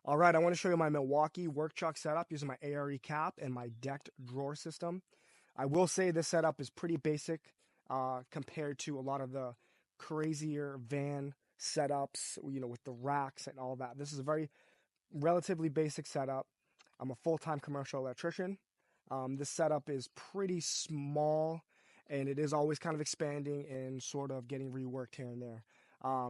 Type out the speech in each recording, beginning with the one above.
All right, I want to show you my Milwaukee work truck setup using my ARE cap and my decked drawer system. I will say this setup is pretty basic compared to a lot of the crazier van setups, with the racks and all that. This is a very relatively basic setup. I'm a full-time commercial electrician. This setup is pretty small and it is always kind of expanding and sort of getting reworked here and there.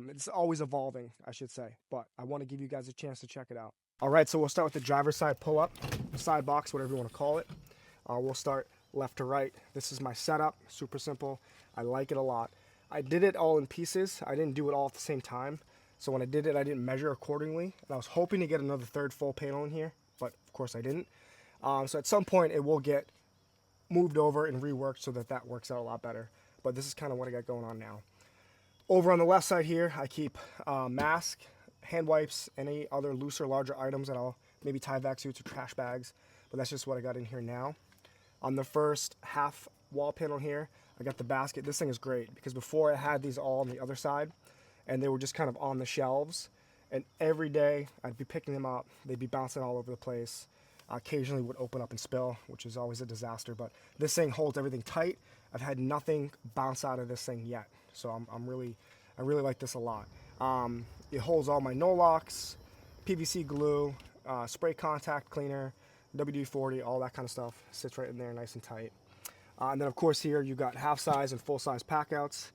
It's always evolving, I should say, but I want to give you guys a chance to check it out. All right, so we'll start with the driver's side pull-up, side box, whatever you want to call it. We'll start left to right. This is my setup, super simple. I like it a lot. I did it all in pieces. I didn't do it all at the same time. So when I did it, I didn't measure accordingly. And I was hoping to get another third full panel in here, but of course I didn't. So at some point it will get moved over and reworked so that that works out a lot better. But this is kind of what I got going on now. Over on the left side here, I keep mask, hand wipes, any other looser, larger items that I'll maybe tie vac suits or trash bags. But that's just what I got in here now. On the first half wall panel here, I got the basket. This thing is great because before I had these all on the other side and they were just kind of on the shelves. And every day I'd be picking them up. They'd be bouncing all over the place. Occasionally would open up and spill, which is always a disaster. But this thing holds everything tight. I've had nothing bounce out of this thing yet. So I really like this a lot. It holds all my no-locks, PVC glue, spray contact cleaner, WD-40, all that kind of stuff. Sits right in there nice and tight. And then of course here you got half size and full size packouts.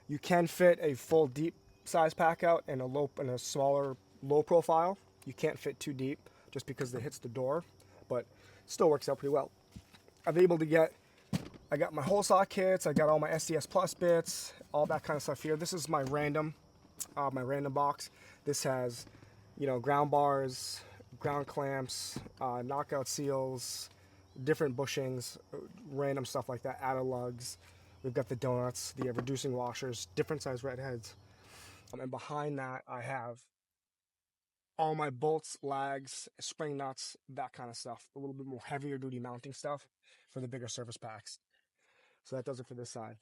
You can fit a full deep size packout and a smaller low profile. You can't fit too deep just because it hits the door, but still works out pretty well. I got my hole saw kits, I got all my SDS Plus bits, all that kind of stuff here. This is my random box. This has, ground bars, ground clamps, knockout seals, different bushings, random stuff like that, added lugs. We've got the donuts, the reducing washers, different size red heads. And behind that, I have all my bolts, lags, spring nuts, that kind of stuff. A little bit more heavier duty mounting stuff for the bigger service packs. So that does it for this side.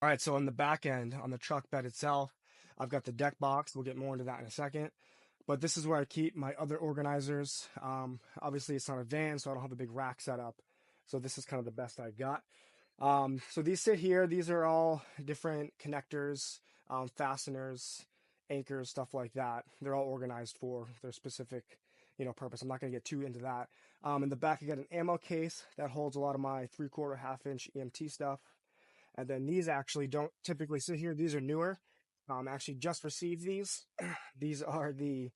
All right, so on the back end, on the truck bed itself, I've got the deck box. We'll get more into that in a second. But this is where I keep my other organizers. Obviously, it's not a van, so I don't have a big rack set up. So this is kind of the best I got. So these sit here. These are all different connectors, fasteners, anchors, stuff like that. They're all organized for their specific, purpose. I'm not going to get too into that. In the back, I got an ammo case that holds a lot of my 3/4, half-inch EMT stuff. And then these actually don't typically sit here. These are newer. Actually just received these. These are the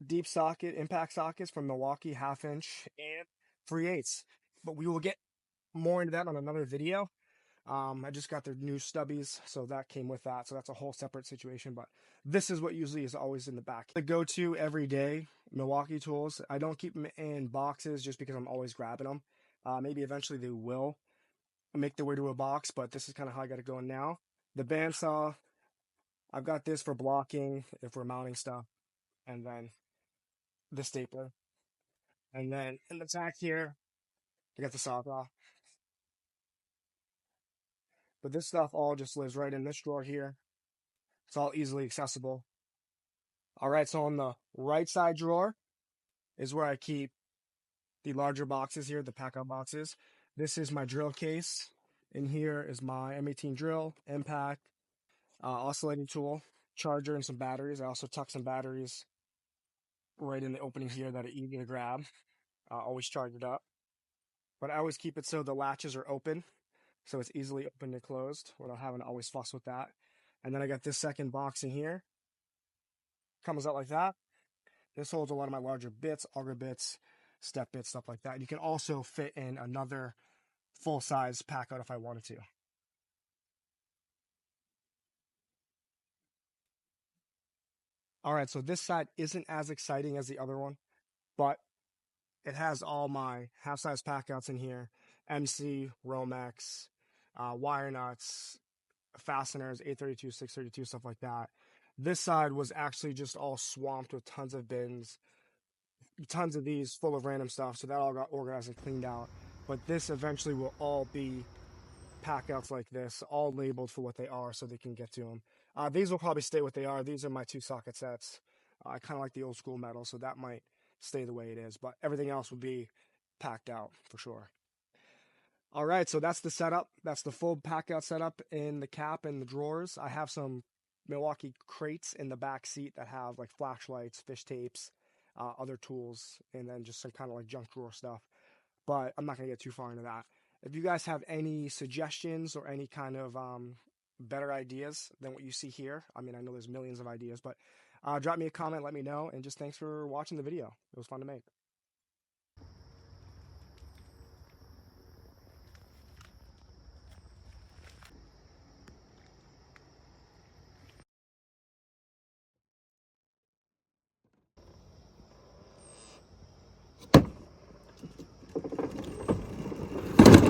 deep socket impact sockets from Milwaukee, half-inch and 3/8. But we will get more into that on another video. I just got their new stubbies, so that came with that. So that's a whole separate situation. But this is what usually is always in the back. The go-to everyday Milwaukee tools. I don't keep them in boxes just because I'm always grabbing them. Maybe eventually they will make their way to a box, but this is kind of how I got it going now. The bandsaw, I've got this for blocking if we're mounting stuff, and then the stapler. And then in the back here, I got the sawzall. But this stuff all just lives right in this drawer here. It's all easily accessible. All right, so on the right side drawer is where I keep the larger boxes here, the Packout boxes. This is my drill case. In here is my M18 drill, impact, oscillating tool, charger, and some batteries. I also tuck some batteries right in the opening here that are easy to grab. Always charge it up. But I always keep it so the latches are open, so it's easily opened and closed without having to always fuss with that. And then I got this second box in here. Comes out like that. This holds a lot of my larger bits, auger bits, step bits, stuff like that. You can also fit in another full-size Packout if I wanted to. All right, so this side isn't as exciting as the other one, but it has all my half-size Packouts in here, MC, Romex, wire nuts, fasteners, 832, 632, stuff like that. This side was actually just all swamped with tons of bins, tons of these full of random stuff, so that all got organized and cleaned out. But this eventually will all be Packouts like this, all labeled for what they are so they can get to them. These will probably stay what they are. These are my 2 socket sets. I kind of like the old school metal, so that might stay the way it is. But everything else would be packed out for sure. All right, so that's the setup. That's the full Packout setup in the cap and the drawers. I have some Milwaukee crates in the back seat that have like flashlights, fish tapes, other tools, and then just some kind of like junk drawer stuff. But I'm not going to get too far into that. If you guys have any suggestions or any kind of better ideas than what you see here, I mean, I know there's millions of ideas, but drop me a comment, let me know, and just thanks for watching the video. It was fun to make.